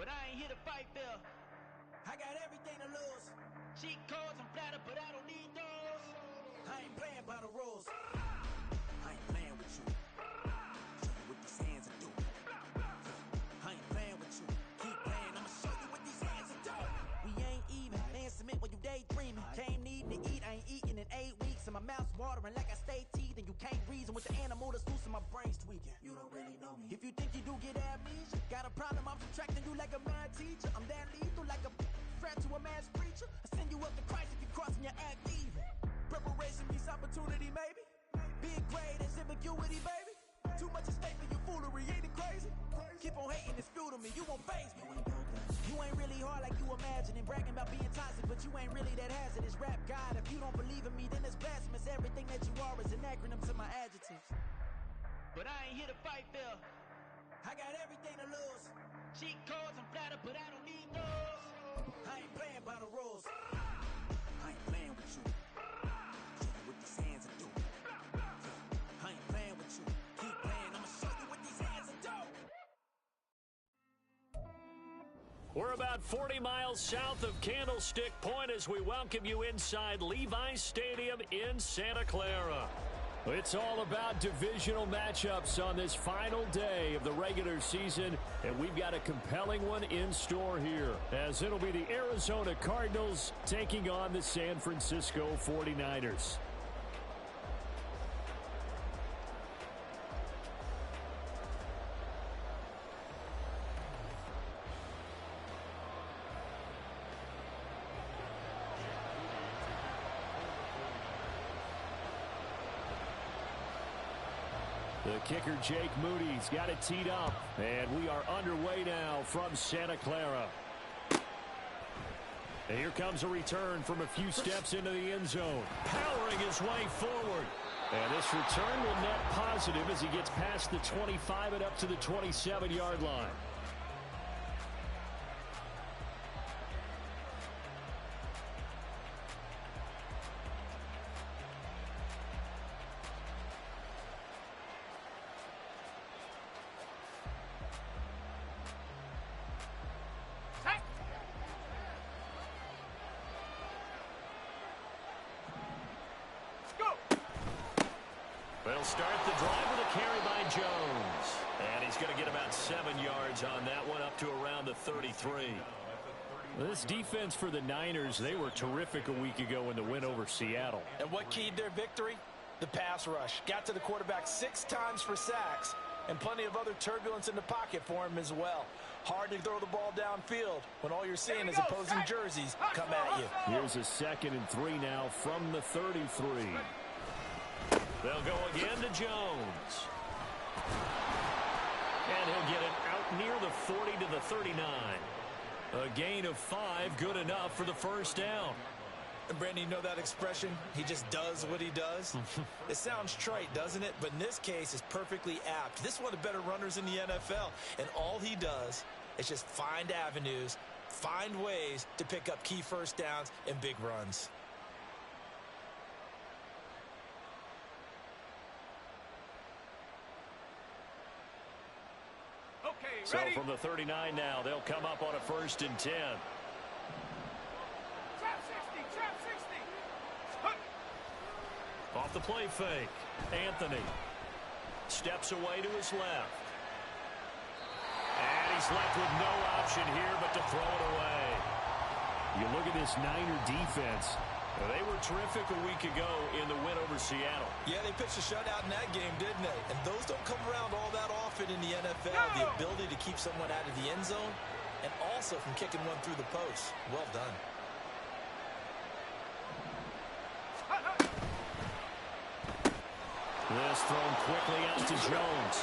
but I ain't here to fight fair. I got everything to lose. Cheat codes, I'm flattered, but I don't need those. I ain't playing by the rules. I ain't playing with you. Show you what these hands are doing. I ain't playing with you. Keep playing, I'ma show you what these hands are doing. We ain't even laying cement when you daydreaming. Came needing to eat, I ain't eating in 8 weeks. And my mouth's watering like I stay teeth. And you can't reason with the animal that's loose and my brain's tweaking. You don't really know me. If you think you do get amnesia, got a problem, I'm subtracting you like a mad teacher. I'm that lethal like a threat to a mass preacher. I send you up to Christ if you crossing your act evil. Preparation means opportunity, maybe. Big grade is ambiguity, baby. Too much at stake for your foolery, ain't it crazy? Keep on hating, it's fuel to me, you won't faze me. You ain't really hard like you imagine and bragging about being toxic, but you ain't really that hazardous. Rap God, if you don't believe in me, then it's blasphemous. Everything that you are is an acronym to my adjectives. But I ain't here to fight fair. I got everything to lose. Cheat codes, I'm flattered, but I don't need those. I ain't playing by the rules. I ain't playing with you. Show you what these hands are doing. I ain't playing with you. Keep playing, I'ma show you what these hands are doing. We're about 40 miles south of Candlestick Point as we welcome you inside Levi's Stadium in Santa Clara. It's all about divisional matchups on this final day of the regular season, and we've got a compelling one in store here, as it'll be the Arizona Cardinals taking on the San Francisco 49ers. The kicker, Jake Moody's got it teed up, and we are underway now from Santa Clara. And here comes a return from a few steps into the end zone, powering his way forward. And this return will net positive as he gets past the 25 and up to the 27-yard line. They'll start the drive with a carry by Jones. And he's going to get about 7 yards on that one, up to around the 33. This defense for the Niners, they were terrific a week ago in the win over Seattle. And what keyed their victory? The pass rush. Got to the quarterback 6 times for sacks, and plenty of other turbulence in the pocket for him as well. Hard to throw the ball downfield when all you're seeing is opposing jerseys come at you. Here's a 2nd and 3 now from the 33. They'll go again to Jones. And he'll get it out near the 40 to the 39. A gain of 5, good enough for the first down. And Brandon, you know that expression? He just does what he does? It sounds trite, doesn't it? But in this case, it's perfectly apt. This is one of the better runners in the NFL. And all he does is just find avenues, find ways to pick up key first downs and big runs. So from the 39 now, they'll come up on a 1st and 10. Trap 60, trap 60. Off the play fake. Anthony steps away to his left. And he's left with no option here but to throw it away. You look at this Niner defense. They were terrific a week ago in the win over Seattle. Yeah, they pitched a shutout in that game, didn't they? And those don't come around all that often in the NFL. The ability to keep someone out of the end zone and also from kicking one through the post. Well done. This thrown quickly out to Jones.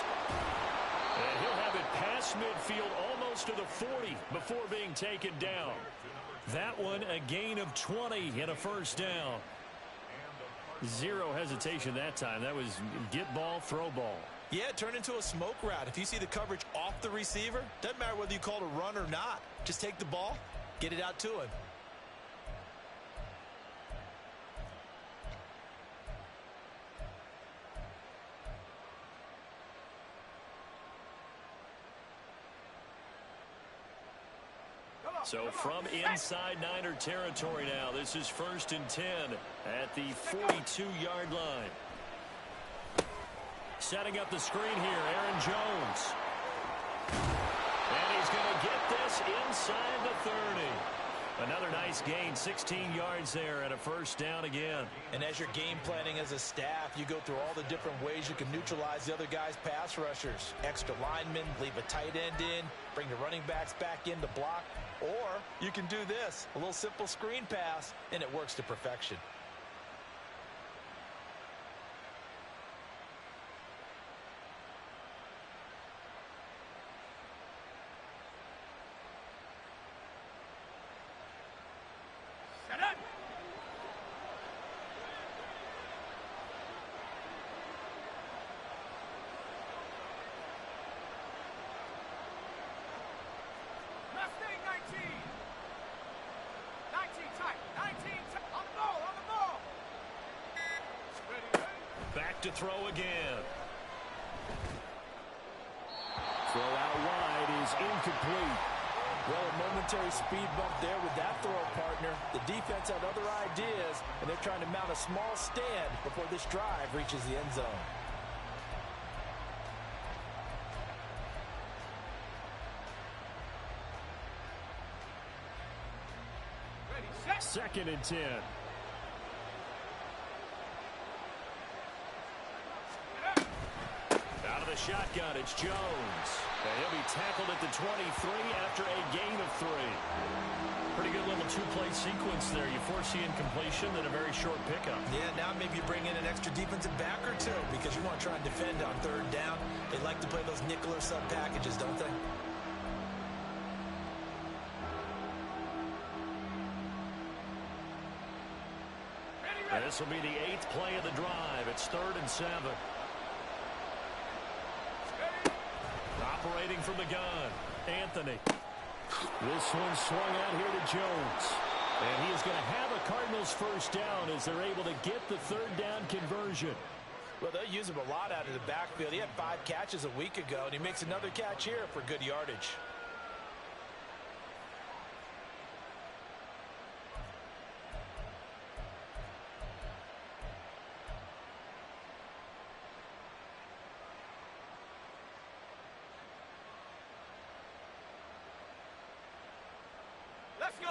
And he'll have it past midfield almost to the 40 before being taken down. That one a gain of 20 and a first down. Zero hesitation that time. That was get ball, throw ball. Yeah, it turned into a smoke route. If you see the coverage off the receiver, doesn't matter whether you call it a run or not. Just take the ball, get it out to him. So from inside Niner territory now, this is 1st and 10 at the 42-yard line. Setting up the screen here, Aaron Jones. And he's going to get this inside the 30. Another nice gain, 16 yards there and a 1st down again. And as you're game planning as a staff, you go through all the different ways you can neutralize the other guy's pass rushers. Extra linemen, leave a tight end in, bring the running backs back in to block. Or you can do this, a little simple screen pass, and it works to perfection. To throw again. Throw out wide is incomplete. Well, a momentary speed bump there with that throw, partner. The defense had other ideas, and they're trying to mount a small stand before this drive reaches the end zone. Ready, set. 2nd and 10. Shotgun, it's Jones. And he'll be tackled at the 23 after a gain of 3. Pretty good little two-play sequence there. You force the incompletion, then a very short pickup. Yeah, now maybe you bring in an extra defensive back or two because you want to try and defend on 3rd down. They like to play those nickel or sub packages, don't they? This will be the 8th play of the drive. It's 3rd and 7. Operating from the gun, Anthony. This one swung out here to Jones. And he is going to have a Cardinals 1st down as they're able to get the 3rd down conversion. Well, they'll use him a lot out of the backfield. He had 5 catches a week ago, and he makes another catch here for good yardage.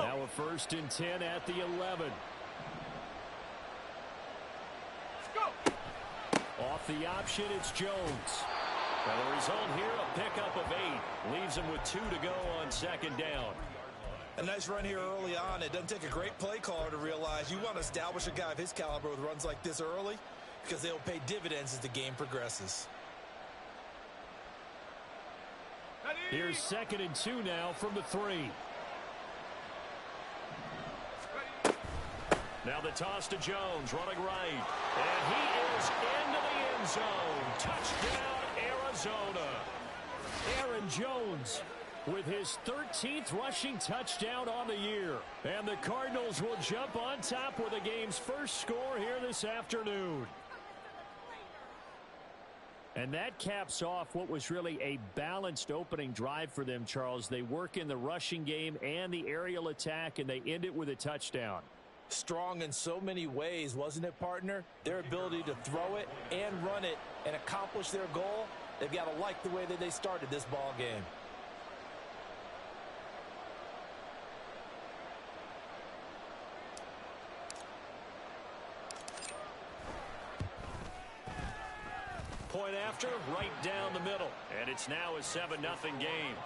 Now a 1st and 10 at the 11. Off the option, it's Jones. And the result here, a pickup of 8. Leaves him with 2 to go on 2nd down. A nice run here early on. It doesn't take a great play caller to realize you want to establish a guy of his caliber with runs like this early because they'll pay dividends as the game progresses. Here's 2nd and 2 now from the 3. Now the toss to Jones, running right. And he is into the end zone. Touchdown, Arizona. Aaron Jones with his 13th rushing touchdown on the year. And the Cardinals will jump on top with the game's first score here this afternoon. And that caps off what was really a balanced opening drive for them, Charles. They work in the rushing game and the aerial attack, and they end it with a touchdown. Strong in so many ways, wasn't it, partner? Their ability to throw it and run it and accomplish their goal, they've got to like the way that they started this ball game. Point after, right down the middle. And it's now a 7-0 game.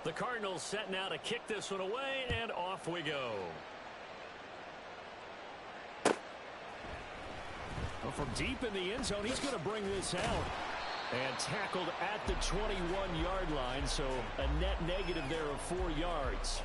The Cardinals setting out to kick this one away, and off we go. Well, from deep in the end zone, he's going to bring this out. And tackled at the 21-yard line, so a net negative there of 4 yards.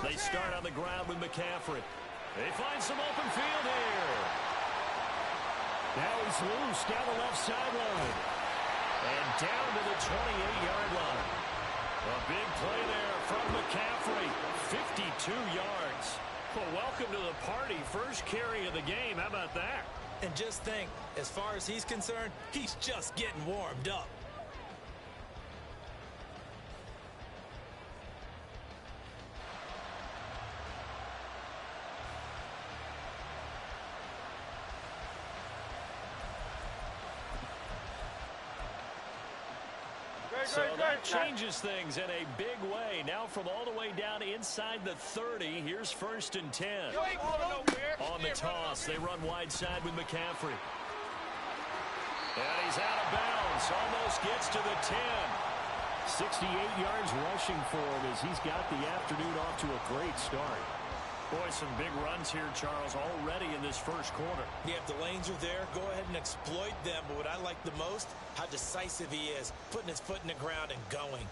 They start on the ground with McCaffrey. They find some open field here. Now he's loose down the left sideline. And down to the 28-yard line. A big play there from McCaffrey. 52 yards. Well, welcome to the party. First carry of the game. How about that? And just think, as far as he's concerned, he's just getting warmed up. So that changes things in a big way. Now from all the way down inside the 30, here's 1st and 10. On the toss, they run wide side with McCaffrey. And he's out of bounds. Almost gets to the 10. 68 yards rushing for him as he's got the afternoon off to a great start. Boy, some big runs here, Charles, already in this first quarter. Yeah, if the lanes are there, go ahead and exploit them. But what I like the most, how decisive he is, putting his foot in the ground and going.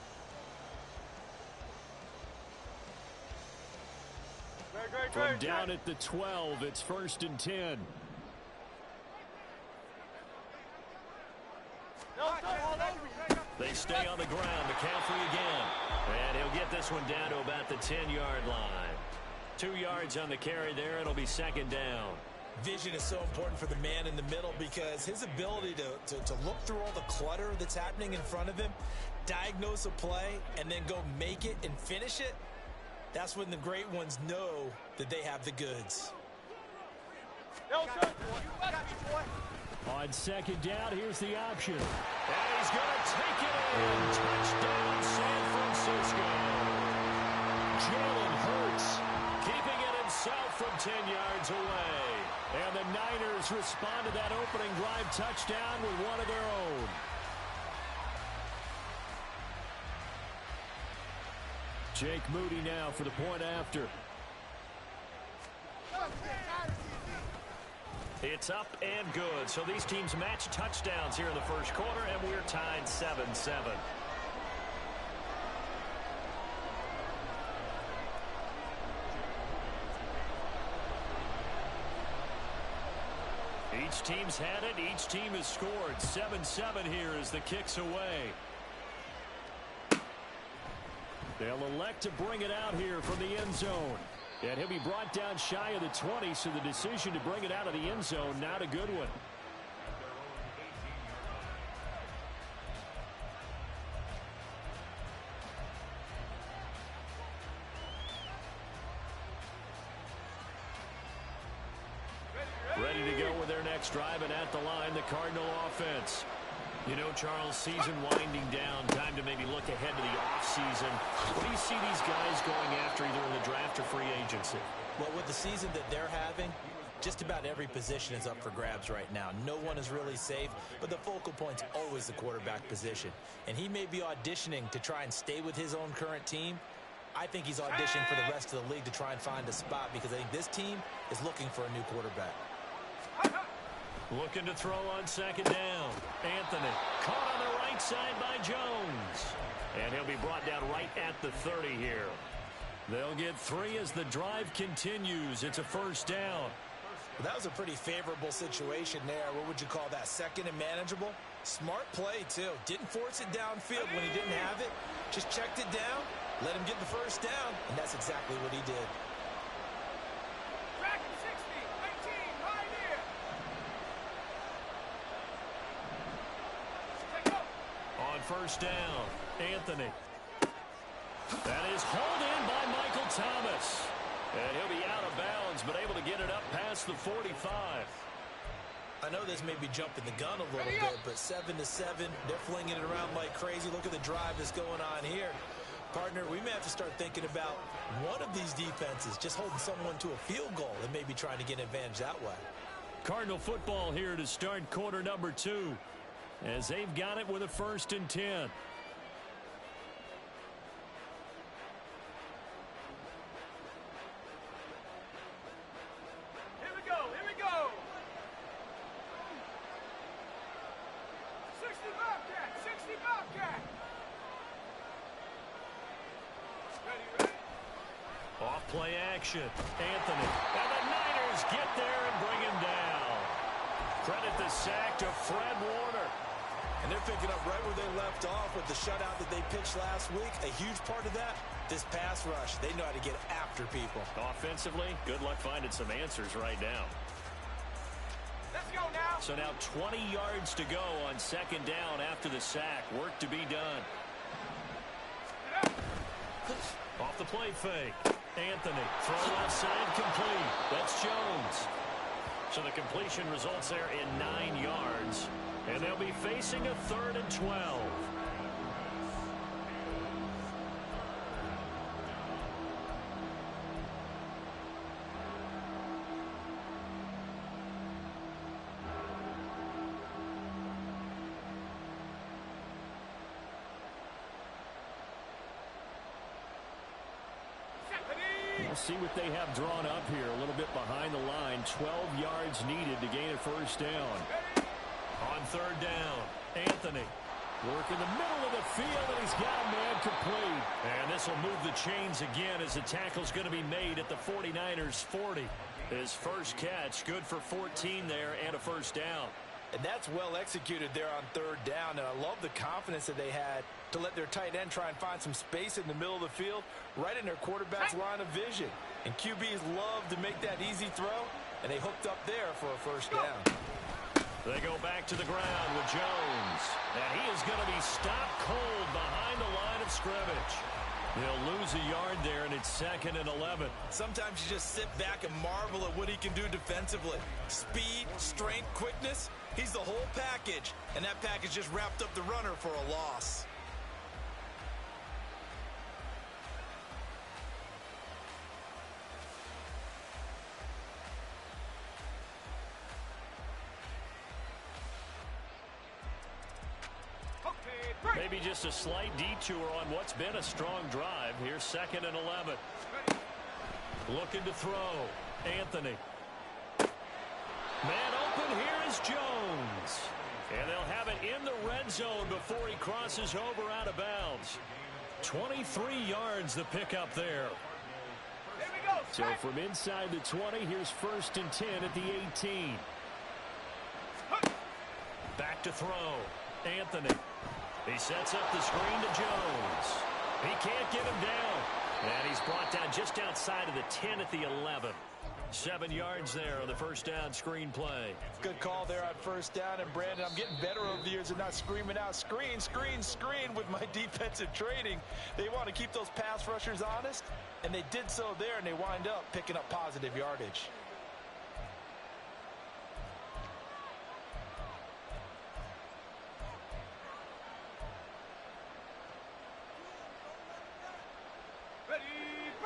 From down at the 12, it's 1st and 10. They stay on the ground. McCaffrey again. And he'll get this one down to about the 10-yard line. 2 yards on the carry there. It'll be 2nd down. Vision is so important for the man in the middle because his ability to look through all the clutter that's happening in front of him, diagnose a play, and then go make it and finish it, that's when the great ones know that they have the goods. On 2nd down, here's the option. And he's going to take it in. Touchdown, San Francisco. Jalen Hurts keeping it himself from 10 yards away. And the Niners respond to that opening drive touchdown with one of their own. Jake Moody now for the point after. It's up and good. So these teams match touchdowns here in the first quarter, and we're tied 7-7. Each team's had it. Each team has scored. 7-7 here as the kick's away. They'll elect to bring it out here from the end zone. And he'll be brought down shy of the 20, so the decision to bring it out of the end zone, not a good one. Ready to go with their next drive, and at the line, the Cardinal offense. You know, Charles, season winding down, time to maybe look ahead to the offseason. What do you see these guys going after either in the draft or free agency? Well, with the season that they're having, just about every position is up for grabs right now. No one is really safe, but the focal point's always the quarterback position. And he may be auditioning to try and stay with his own current team. I think he's auditioning for the rest of the league to try and find a spot because I think this team is looking for a new quarterback. Looking to throw on 2nd down. Anthony caught on the right side by Jones. And he'll be brought down right at the 30 here. They'll get 3 as the drive continues. It's a 1st down. Well, that was a pretty favorable situation there. What would you call that? 2nd and manageable? Smart play, too. Didn't force it downfield when he didn't have it. Just checked it down, let him get the 1st down, and that's exactly what he did. On 1st down, Anthony. That is hauled in by Michael Thomas. And he'll be out of bounds, but able to get it up past the 45. I know this may be jumping the gun a little bit, but 7-7, they're flinging it around like crazy. Look at the drive that's going on here. Partner, we may have to start thinking about one of these defenses just holding someone to a field goal and maybe trying to get an advantage that way. Cardinal football here to start quarter number 2. As they've got it with a 1st and 10. Here we go. 60 Bobcat. Ready. Off play action. Anthony. And the Niners get there and bring him down. Credit the sack to Fred Warner. And they're picking up right where they left off with the shutout that they pitched last week. A huge part of that, this pass rush. They know how to get after people. Offensively, good luck finding some answers right now. Let's go now. So now 20 yards to go on second down after the sack. Work to be done. Off the play fake. Anthony. Throw left side complete. That's Jones. So the completion results there in 9 yards. And they'll be facing a 3rd and 12. We'll see what they have drawn up here. A little bit behind the line. 12 yards needed to gain a first down. On third down, Anthony. Work in the middle of the field, and he's got a man complete. And this will move the chains again as the tackle's going to be made at the 49ers' 40. His first catch, good for 14 there and a first down. And that's well executed there on third down. And I love the confidence that they had to let their tight end try and find some space in the middle of the field, right in their quarterback's line of vision. And QBs love to make that easy throw, and they hooked up there for a first down. They go back to the ground with Jones. And he is going to be stopped cold behind the line of scrimmage. He'll lose a yard there, and it's 2nd and 11. Sometimes you just sit back and marvel at what he can do defensively. Speed, strength, quickness. He's the whole package. And that package just wrapped up the runner for a loss. Maybe just a slight detour on what's been a strong drive. Here's 2nd and 11. Looking to throw. Anthony. Man open. Here is Jones. And they'll have it in the red zone before he crosses over out of bounds. 23 yards the pickup there. Here we go. So from inside the 20, here's 1st and 10 at the 18. Back to throw. Anthony. He sets up the screen to Jones. He can't get him down. And he's brought down just outside of the 10 at the 11. 7 yards there on the first down screen play. Good call there on first down. And, Brandon, I'm getting better over the years and not screaming out, screen, screen, screen with my defensive training. They want to keep those pass rushers honest, and they did so there, and they wind up picking up positive yardage.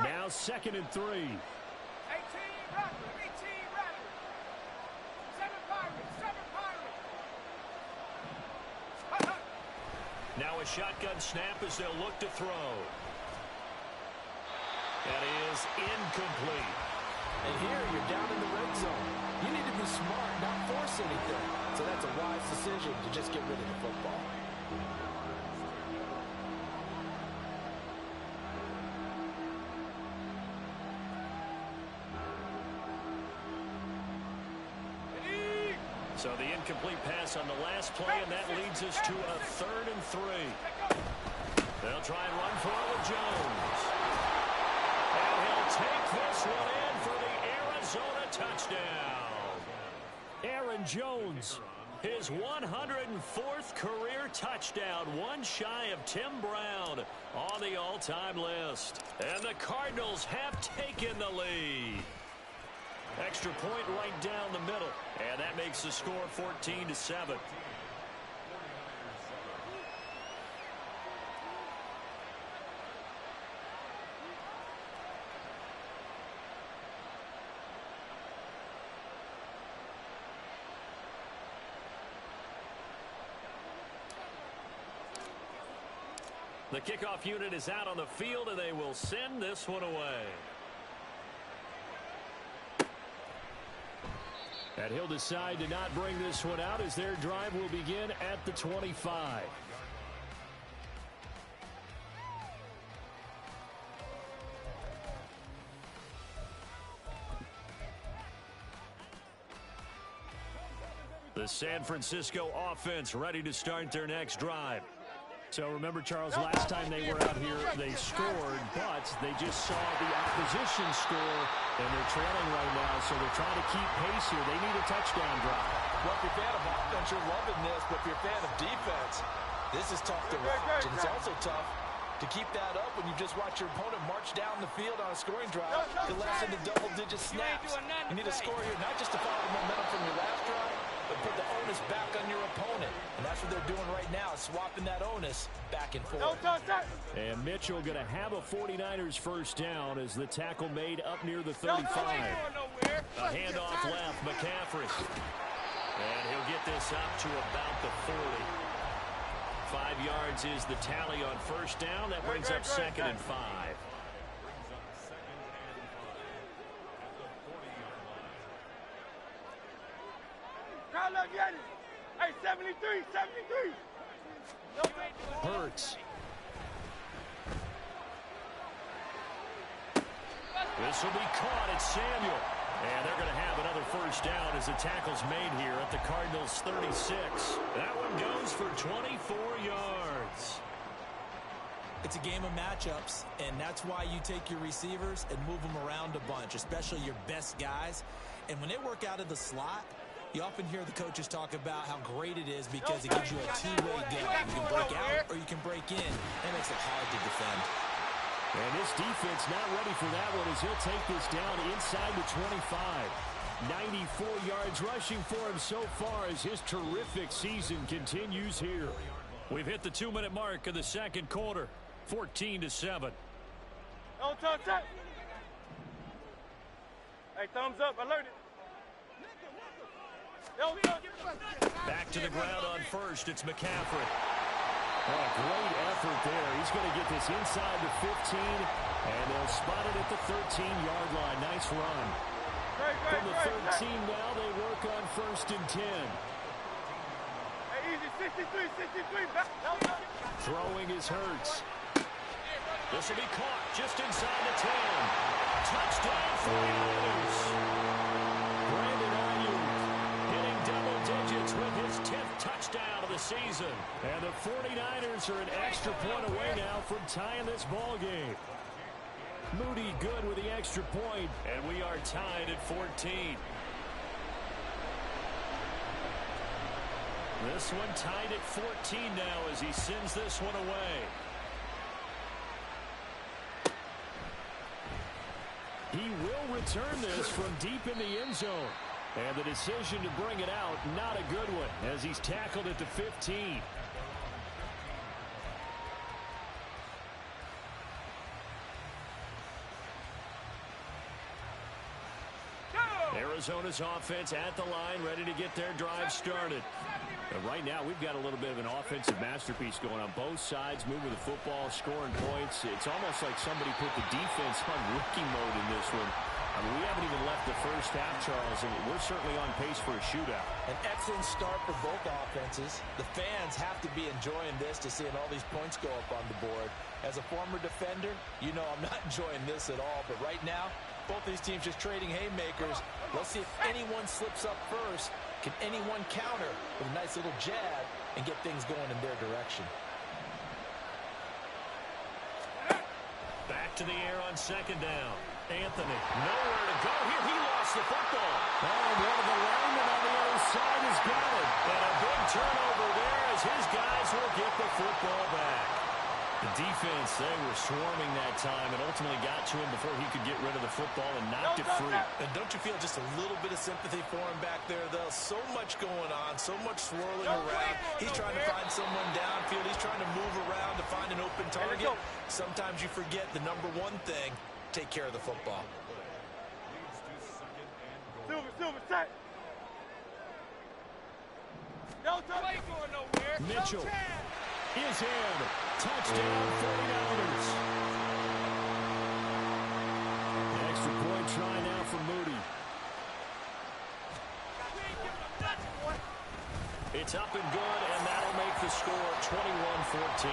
Now 2nd and 3. 18 Raptors, 18 Raptors. 7 Pirates, 7 Pirates. Now a shotgun snap as they'll look to throw. That is incomplete. And here you're down in the red zone. You need to be smart, not force anything. So that's a wise decision to just get rid of the football. So the incomplete pass on the last play, and that leads us to a 3rd and 3. They'll try and run for it with Jones. And he'll take this one in for the Arizona touchdown. Aaron Jones, his 104th career touchdown, one shy of Tim Brown on the all-time list. And the Cardinals have taken the lead. Extra point right down the middle, and that makes the score 14-7. The kickoff unit is out on the field, and they will send this one away. And he'll decide to not bring this one out as their drive will begin at the 25. The San Francisco offense ready to start their next drive. So remember, Charles, last time they were out here, they scored, but they just saw the opposition score, and they're trailing right now, so they're trying to keep pace here. They need a touchdown drive. Well, if you're a fan of offense, you're loving this, but if you're a fan of defense, this is tough to watch, and it's also tough to keep that up when you just watch your opponent march down the field on a scoring drive, collapse into double-digit snaps. You need a score here, not just to follow the momentum from your last drive, but put the onus back on your opponent. And that's what they're doing right now, swapping that onus back and forth. And Mitchell going to have a 49ers first down as the tackle made up near the 35. A handoff left, McCaffrey. And he'll get this up to about the 40. 5 yards is the tally on first down. That brings up 2nd and 5. Hey, 73. Hurts. This will be caught. It's Samuel. And they're going to have another first down as the tackle's made here at the Cardinals' 36. That one goes for 24 yards. It's a game of matchups, and that's why you take your receivers and move them around a bunch, especially your best guys. And when they work out of the slot, you often hear the coaches talk about how great it is because it gives you a two-way go. You can break out or you can break in. That makes it hard to defend. And this defense not ready for that one as he'll take this down inside the 25. 94 yards rushing for him so far as his terrific season continues here. We've hit the 2-minute mark of the second quarter. 14-7. Hey, thumbs up, alert it. Back to the ground on first. It's McCaffrey. Oh, a great effort there. He's going to get this inside the 15, and they'll spot it at the 13-yard line. Nice run. From the 13 now, they work on 1st and 10. Hey, easy, 63. Throwing is Hurts. This will be caught just inside the 10. Touchdown, 49ers. Brandon Ayuk hitting double digits with his 10th touchdown of the season. And the 49ers are an extra point away now from tying this ball game. Moody good with the extra point, and we are tied at 14. This one tied at 14 now as he sends this one away. He will return this from deep in the end zone. And the decision to bring it out, not a good one, as he's tackled at the 15. Arizona's offense at the line, ready to get their drive started. And right now, we've got a little bit of an offensive masterpiece going on both sides, moving the football, scoring points. It's almost like somebody put the defense on rookie mode in this one. I mean, we haven't even left the first half, Charles, and we're certainly on pace for a shootout. An excellent start for both offenses. The fans have to be enjoying this to seeing all these points go up on the board. As a former defender, you know I'm not enjoying this at all. But right now, both these teams just trading haymakers. Let's see if anyone slips up first. Can anyone counter with a nice little jab and get things going in their direction? Back to the air on second down. Anthony, nowhere to go here. He lost the football. And one of the linemen on the other side has got it. And a big turnover there as his guys will get the football back. The defense, they were swarming that time and ultimately got to him before he could get rid of the football and knocked it free. And don't you feel just a little bit of sympathy for him back there, though? So much going on, so much swirling around. He's trying to find someone downfield. He's trying to move around to find an open target. Sometimes you forget the number one thing, take care of the football. Silver, set. Mitchell is in. Touchdown, 49ers. An extra point try now for Moody. It's up and good, and that'll make the score 21-14.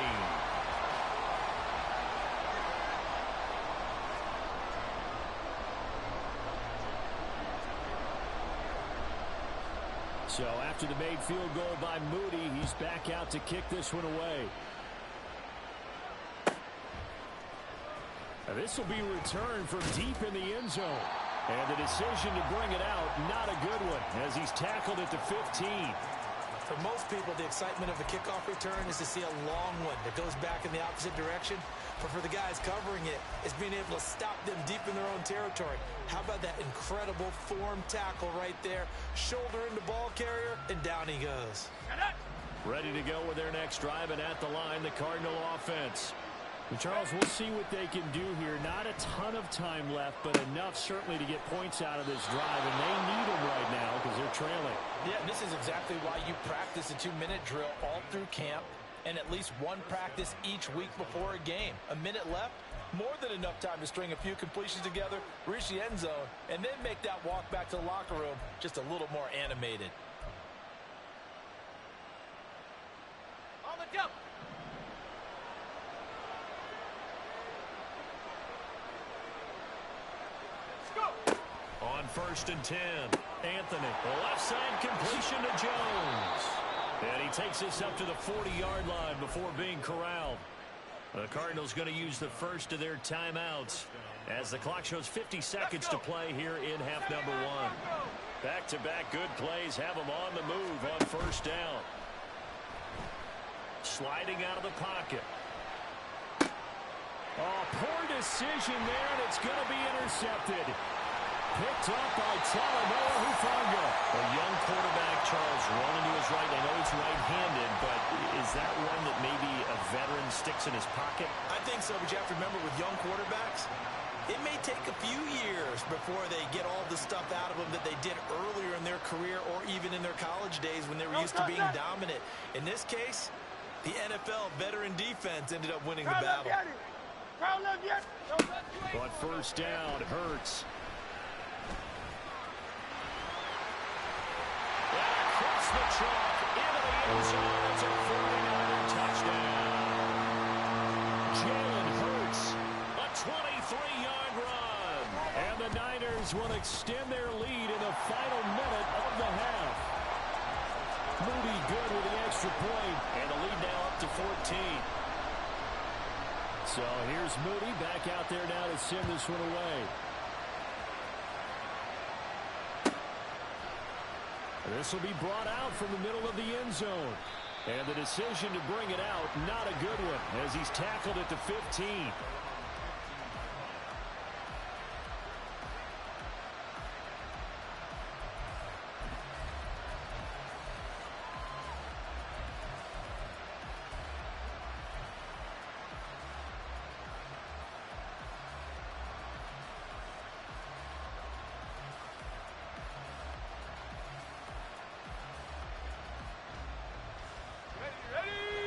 So after the made field goal by Moody, he's back out to kick this one away. Now this will be returned from deep in the end zone. And the decision to bring it out, not a good one, as he's tackled at the 15. For most people, the excitement of the kickoff return is to see a long one that goes back in the opposite direction. But for the guys covering it, it's being able to stop them deep in their own territory. How about that incredible form tackle right there? Shoulder into ball carrier, and down he goes. Ready to go with their next drive, and at the line, the Cardinal offense. And Charles, we'll see what they can do here. Not a ton of time left, but enough certainly to get points out of this drive, and they need them right now because they're trailing. Yeah, and this is exactly why you practice a 2-minute drill all through camp and at least one practice each week before a game. A minute left, more than enough time to string a few completions together, reach the end zone, and then make that walk back to the locker room just a little more animated. On the jump. On 1st and 10, Anthony, left side completion to Jones. And he takes this up to the 40-yard line before being corralled. The Cardinals going to use the first of their timeouts as the clock shows 50 seconds to play here in half number 1. Back-to-back good plays have them on the move on 1st down. Sliding out of the pocket. Oh, poor decision there, and it's going to be intercepted. Picked up by Talanoa Hufanga. A young quarterback, Charles, rolling to his right. I know he's right-handed, but is that one that maybe a veteran sticks in his pocket? I think so, but you have to remember with young quarterbacks, it may take a few years before they get all the stuff out of them that they did earlier in their career or even in their college days when they were used to being dominant. In this case, the NFL veteran defense ended up winning the battle. On 1st down, Hurts. The truck into the end zone. It's a 49er touchdown. Jalen Hurts, a 23-yard run. And the Niners will extend their lead in the final minute of the half. Moody good with the extra point, and the lead now up to 14. So here's Moody back out there now to send this one away. This will be brought out from the middle of the end zone. And the decision to bring it out, not a good one, as he's tackled at the 15.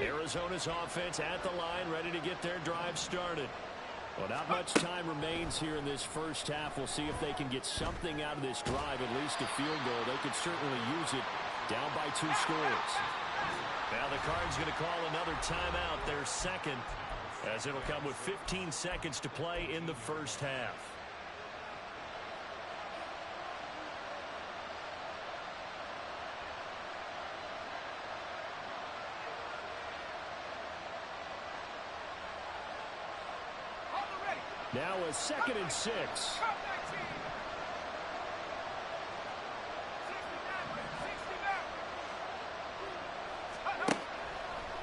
Arizona's offense at the line, ready to get their drive started. Well, not much time remains here in this first half. We'll see if they can get something out of this drive, at least a field goal. They could certainly use it down by 2 scores. Now the Cards going to call another timeout, their second, as it'll come with 15 seconds to play in the first half. Now a 2nd and 6.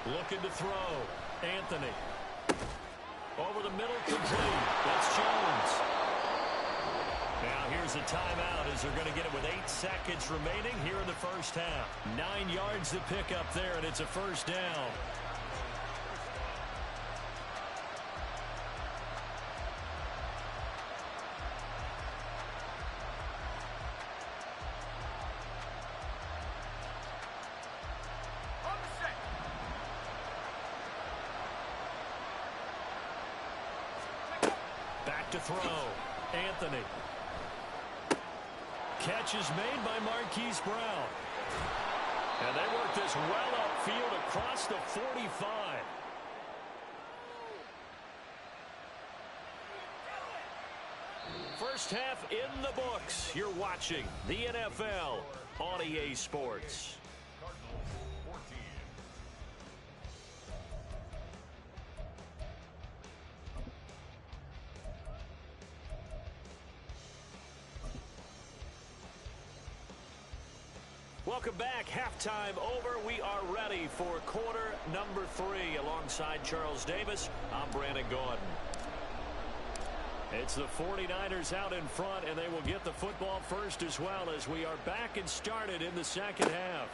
Looking to throw. Anthony. Over the middle, complete. That's Jones. Now here's a timeout as they're going to get it with 8 seconds remaining here in the first half. 9 yards to pick up there, and it's a 1st down. To throw. Anthony. Catch is made by Marquise Brown. And they work this well upfield across the 45. first half in the books. You're watching the NFL on EA Sports. Welcome back. Halftime over. We are ready for quarter number 3. Alongside Charles Davis, I'm Brandon Gaudin. It's the 49ers out in front, and they will get the football first as well as we are back and started in the second half.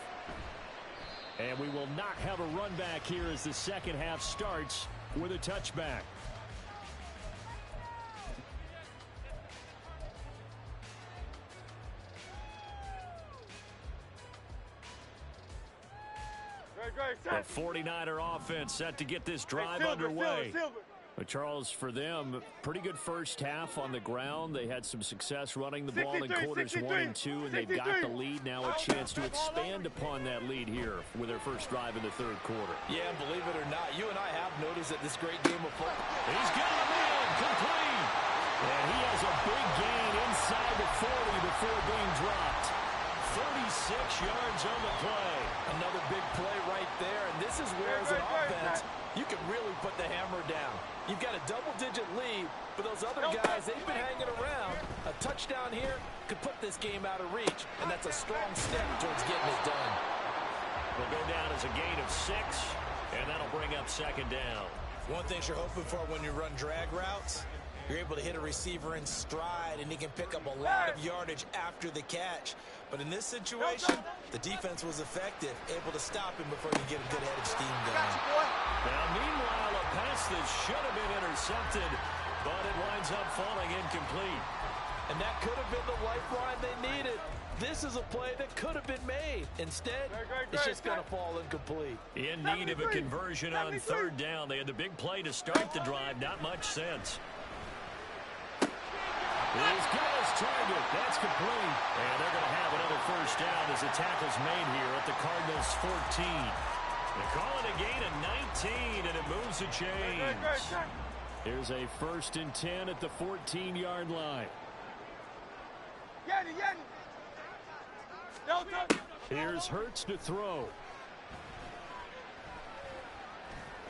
And we will not have a run back here as the second half starts with a touchback. The 49er offense set to get this drive underway. But Charles, for them, pretty good first half on the ground. They had some success running the ball in quarters 1 and 2, and they've got the lead now, a chance to expand upon that lead here with their first drive in the third quarter. Yeah, believe it or not, you and I have noticed that this great game of football. He's got him in, complete. And he has a big gain inside the 40 before being dropped. 36 yards on the play. Another big play right there, and this is where, as an offense, you can really put the hammer down. You've got a double-digit lead, but those other guys, they've been hanging around. A touchdown here could put this game out of reach, and that's a strong step towards getting it done. Will go down as a gain of 6, and that'll bring up second down. One thing you're hoping for when you run drag routes, you're able to hit a receiver in stride, and he can pick up a lot of yardage after the catch. But in this situation, the defense was effective, able to stop him before he get a good head of steam going. Now, meanwhile, a pass that should have been intercepted, but it winds up falling incomplete. And that could have been the lifeline they needed. This is a play that could have been made. Instead, it's just going to fall incomplete. In need of a conversion on third down. They had the big play to start the drive. Not much sense. He's got his target. That's complete. And they're going to have another first down as the tackle's made here at the Cardinals' 14. They call it a gain of 19, and it moves the chains. Here's a 1st and 10 at the 14-yard line. Here's Hurts to throw.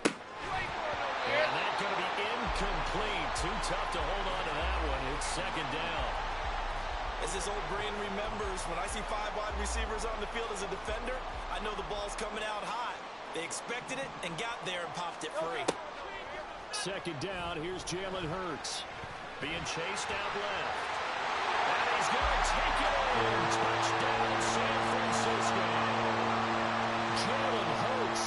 And that's going to be incomplete. Too tough to hold on to that one. It's second down. As this old brain remembers, when I see 5 wide receivers on the field as a defender, I know the ball's coming out hot. They expected it and got there and popped it free. Second down, here's Jalen Hurts. Being chased out left. And he's going to take it in. Touchdown, San Francisco. Jalen Hurts,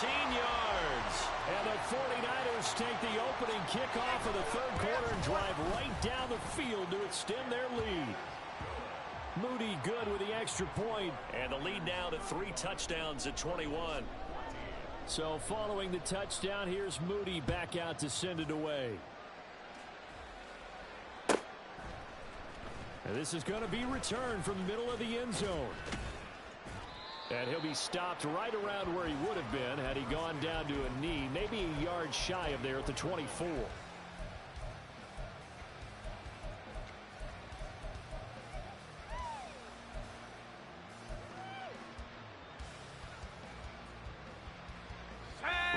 14 yards. And the 49ers take the opening kickoff of the third quarter and drive right down the field to extend their lead. Moody good with the extra point. And the lead now to 3 touchdowns at 21. So following the touchdown, here's Moody back out to send it away. And this is going to be returned from the middle of the end zone. And he'll be stopped right around where he would have been had he gone down to a knee, maybe a yard shy of there at the 24.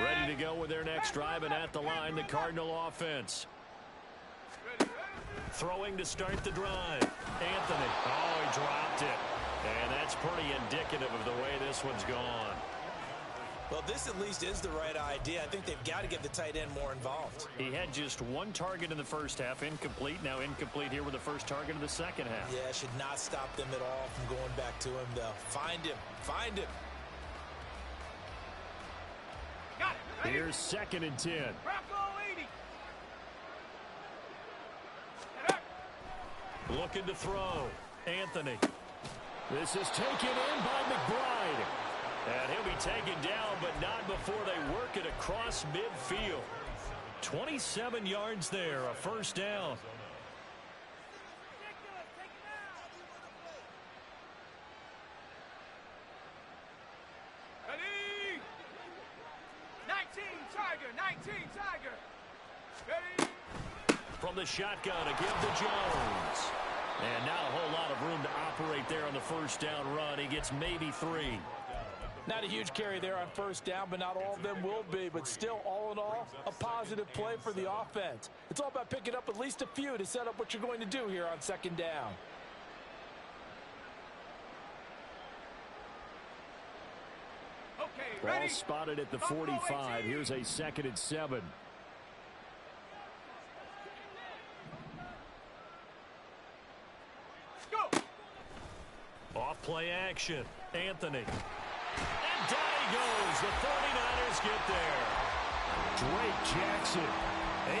Ready to go with their next drive, and at the line, the Cardinal offense. Throwing to start the drive. Anthony. Oh, he dropped it. And that's pretty indicative of the way this one's gone. Well, this at least is the right idea. I think they've got to get the tight end more involved. He had just 1 target in the first half, incomplete. Now incomplete here with the first target of the second half. Yeah, should not stop them at all from going back to him, though. Find him. Find him. Here's 2nd and 10. Looking to throw. Anthony. This is taken in by McBride. And he'll be taken down, but not before they work it across midfield. 27 yards there, a first down. Ready? 19 Tiger, 19 Tiger. Ready? From from the shotgun to give to Jones. And not a whole lot of room to operate there on the first down run. He gets maybe 3. Not a huge carry there on first down, but not all of them will be. But still, all in all, a positive play for the offense. It's all about picking up at least a few to set up what you're going to do here on second down. Okay, ready? Ball spotted at the 45. Here's a 2nd and 7. Go. Off play action. Anthony. And down he goes. The 49ers get there. Drake Jackson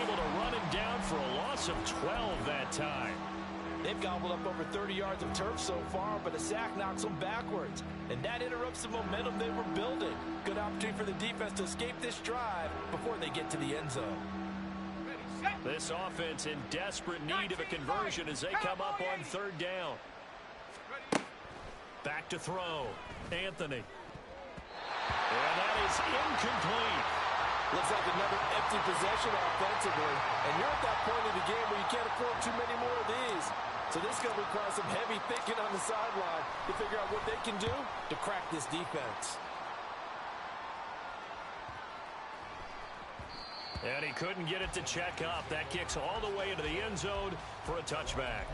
able to run him down for a loss of 12 that time. They've gobbled up over 30 yards of turf so far, but a sack knocks them backwards. And that interrupts the momentum they were building. Good opportunity for the defense to escape this drive before they get to the end zone. This offense in desperate need of a conversion as they come up on 3rd down. Back to throw. Anthony. And that is incomplete. Looks like another empty possession offensively. And you're at that point of the game where you can't afford too many more of these. So this is going to require some heavy thinking on the sideline to figure out what they can do to crack this defense. And he couldn't get it to check up. That kicks all the way into the end zone for a touchback.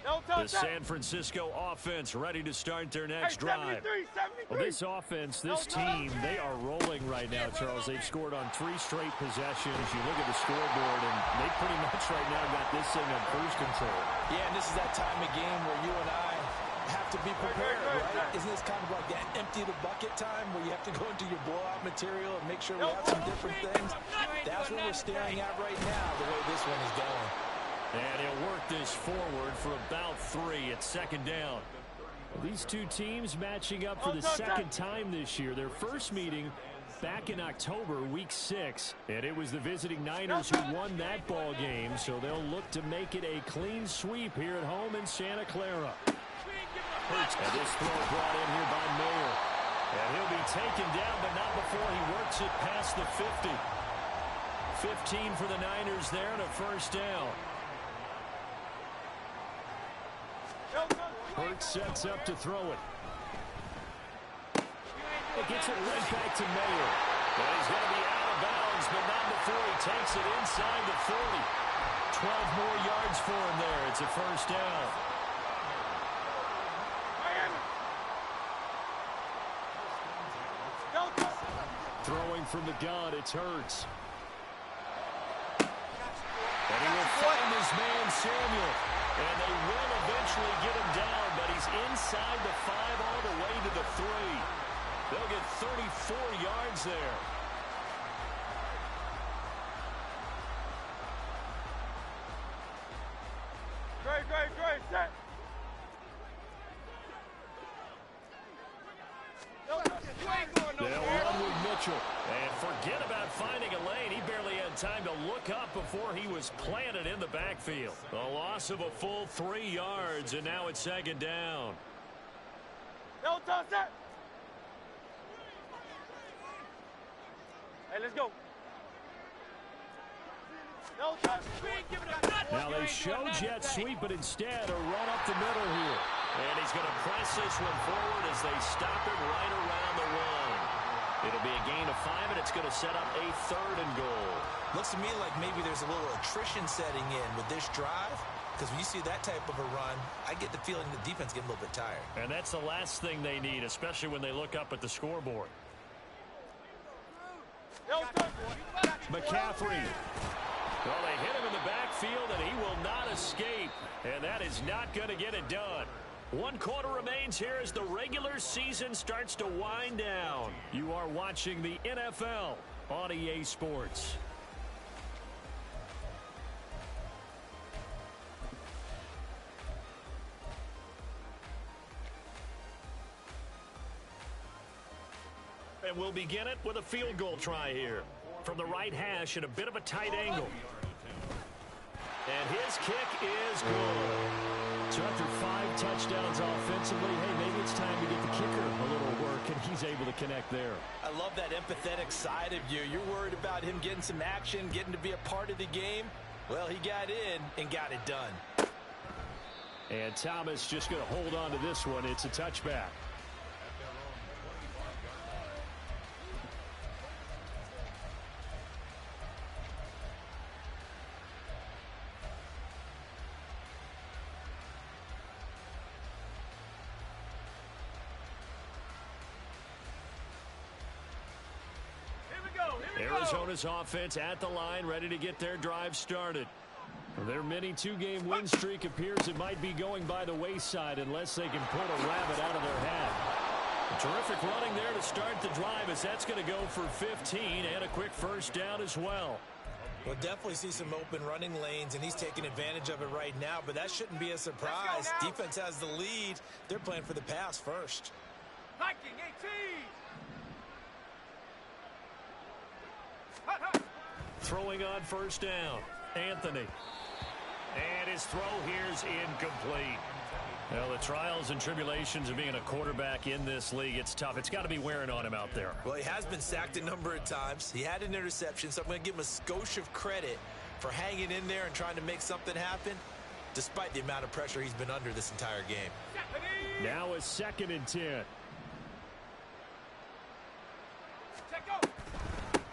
The San Francisco offense ready to start their next drive. 73. Well, this offense, this team, they are rolling right now, Charles. They've scored on 3 straight possessions. You look at the scoreboard, and they pretty much right now got this thing on cruise control. Yeah, and this is that time of game where you and I have to be prepared, right? Isn't this kind of like that empty the bucket time where you have to go into your blowout material and make sure we have some different things? That's what we're staring at right now, the way this one is going. And he'll work this forward for about 3 at 2nd down. These two teams matching up for the 2nd time this year. Their first meeting back in October, week 6. And it was the visiting Niners who won that ball game. So they'll look to make it a clean sweep here at home in Santa Clara. And this throw brought in here by Mayer. And he'll be taken down, but not before he works it past the 50. 15 for the Niners there and a first down. Hurts sets up to throw it. It gets it right back to Mayer. And he's going to be out of bounds, but not before he takes it inside the 40. 12 more yards for him there. It's a first down. Throwing from the gun, it's Hurts. And he will find his man, Samuel. And they will eventually get him down, but he's inside the 5 all the way to the 3. They'll get 34 yards there. Great, set. They'll run with Mitchell. And forget about finding a lane. He barely had time to look up before he was planted in the backfield. A loss of a full 3 yards, and now it's 2nd down. No, toss that. Hey, let's go. No, toss. Now they show jet sweep, but instead a run up the middle here. And he's going to press this one forward as they stop him right around the 1. It'll be a gain of 5, and it's going to set up a 3rd and goal. Looks to me like maybe there's a little attrition setting in with this drive, because when you see that type of a run, I get the feeling the defense getting a little bit tired. And that's the last thing they need, especially when they look up at the scoreboard. McCaffrey. Well, they hit him in the backfield, and he will not escape. And that is not going to get it done. 1 quarter remains here as the regular season starts to wind down. You are watching the NFL on EA Sports. And we'll begin it with a field goal try here. From the right hash at a bit of a tight angle. And his kick is good. So after 5 touchdowns offensively, hey, maybe it's time to get the kicker a little work, and he's able to connect there. I love that empathetic side of you. You're worried about him getting some action, getting to be a part of the game. Well, he got in and got it done. And Thomas just going to hold on to this one. It's a touchback. Arizona's offense at the line, ready to get their drive started. Their mini 2-game win streak appears it might be going by the wayside unless they can pull a rabbit out of their hat. Terrific running there to start the drive, as that's going to go for 15 and a quick first down as well. We'll definitely see some open running lanes, and he's taking advantage of it right now, but that shouldn't be a surprise. Defense has the lead. They're playing for the pass first. Hiking 18. Throwing on first down, Anthony. And his throw here's incomplete. Well, the trials and tribulations of being a quarterback in this league, it's tough. It's got to be wearing on him out there. Well, he has been sacked a number of times. He had an interception, so I'm going to give him a skosh of credit for hanging in there and trying to make something happen, despite the amount of pressure he's been under this entire game. Now a 2nd and 10.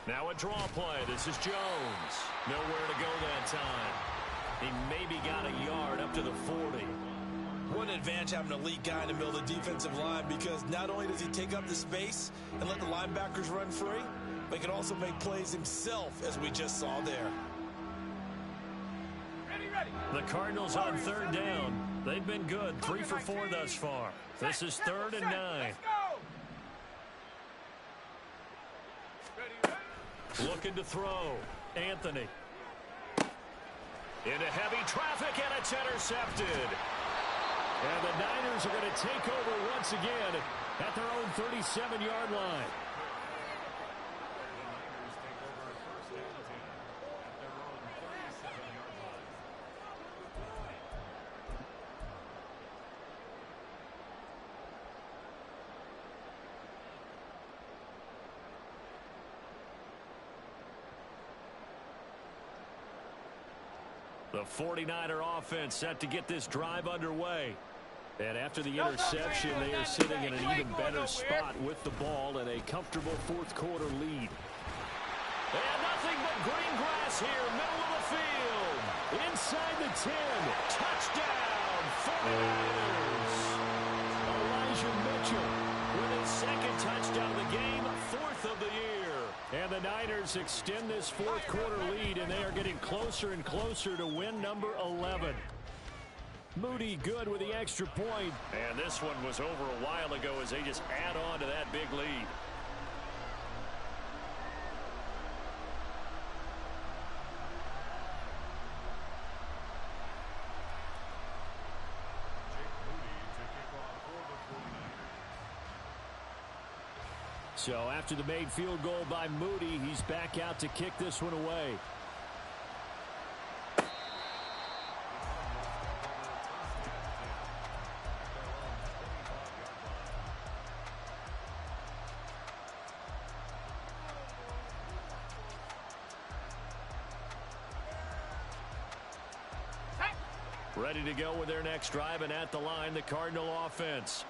Now a draw play. This is Jones. Nowhere to go that time. He maybe got a yard up to the 40. What an advantage having an elite guy in the middle of the defensive line, because not only does he take up the space and let the linebackers run free, but he can also make plays himself, as we just saw there. The Cardinals on 3rd down. They've been good. 3 for 4 thus far. This is 3rd and 9. Looking to throw. Anthony. Into heavy traffic, and it's intercepted. And the Niners are going to take over once again at their own 37-yard line. The 49er offense set to get this drive underway. And after the interception, they are sitting in an even better spot with the ball and a comfortable 4th quarter lead. And nothing but green grass here, middle of the field. Inside the 10. Touchdown, 49ers. Elijah Mitchell with his 2nd touchdown of the game, 4th of the year. And the Niners extend this 4th quarter lead, and they are getting closer and closer to win number 11. Moody good with the extra point. And this one was over a while ago as they just add on to that big lead. So after the made field goal by Moody, he's back out to kick this one away. Ready to go with their next drive, and at the line, the Cardinal offense.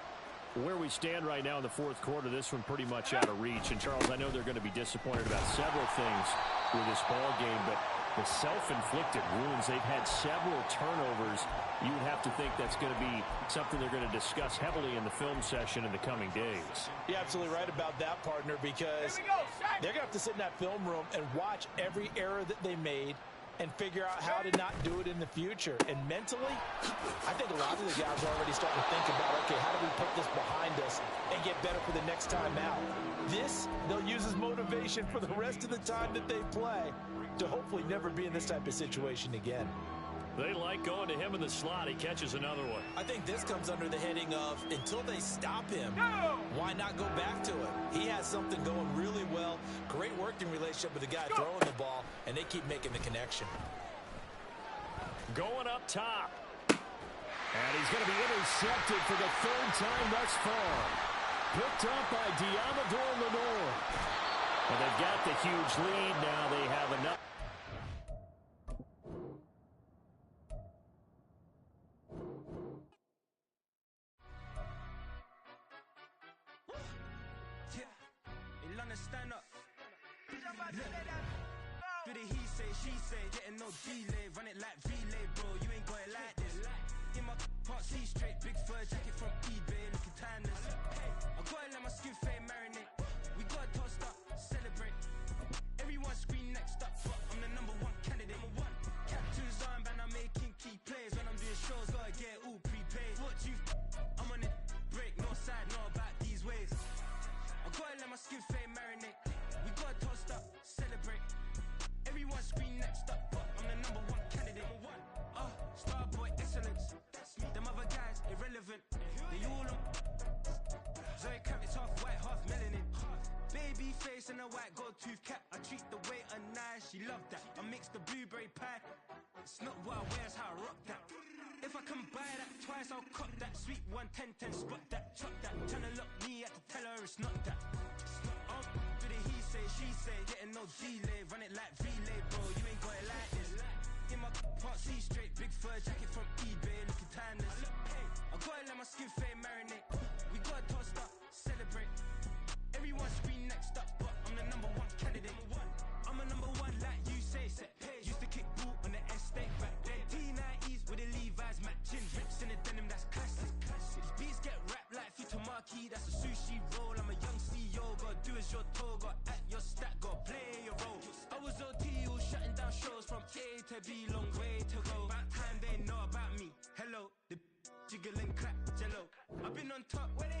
Where we stand right now in the 4th quarter, this one pretty much out of reach. And, Charles, I know they're going to be disappointed about several things with this ball game, but the self-inflicted wounds, they've had several turnovers. You would have to think that's going to be something they're going to discuss heavily in the film session in the coming days. You're absolutely right about that, partner, because they're going to have to sit in that film room and watch every error that they made and figure out how to not do it in the future. And mentally, I think a lot of the guys are already starting to think about, okay, how do we put this behind us and get better for the next time out? This, they'll use as motivation for the rest of the time that they play to hopefully never be in this type of situation again. They like going to him in the slot. He catches another one. I think this comes under the heading of, until they stop him, why not go back to it? He has something going really well. Great working relationship with the guy throwing the ball, and they keep making the connection. Going up top. And he's going to be intercepted for the third time thus far. Picked up by Diamador Lenore. Well, they've got the huge lead now. They have enough. Stand up. Do the he say, she say, getting no delay, run it like relay, bro. You ain't got it like this. In my part C straight, big fur jacket from eBay, looking timeless. I gotta let my skin fade marinate. We gotta toast up, celebrate. Everyone scream next up, but I'm the #1 candidate. Captain's armband, I'm making key plays. When I'm doing shows, gotta get all prepaid. What you? I'm on it, break, no side, know about these ways. I gotta let my skin fade marinate. We gotta toast up, celebrate. Everyone scream next up, but I'm the #1 candidate. Starboy excellence. Them other guys irrelevant. They all on. Zoe Kravitz half white, half melanin. Baby face and a white gold tooth cap. I treat the waiter nice, she loved that. I mix the blueberry pie. It's not what I wear, it's how I rock that. If I can buy that twice, I'll cop that. Sweet 110, spot that, chop that. Tryna lock me at the teller, it's not that. Do the he say, she say, getting no delay, run it like relay, bro. You ain't got it like this. In my part C straight, big fur jacket from eBay, looking timeless. I gotta let my skin fade marinate. We gotta toast up, celebrate. Everyone scream next up, but I'm the #1 candidate. I'm a #1 like you say, set page. Used to kick ball on the estate back then. T90s with the Levi's matching. Rips in the denim, that's classic. These beats get wrapped like Futamaki, that's a sushi roll. I'm a young CEO, gotta do as you're told. Gotta act your stat, gotta play your role. I was OT, all shutting down shows from A to B, long way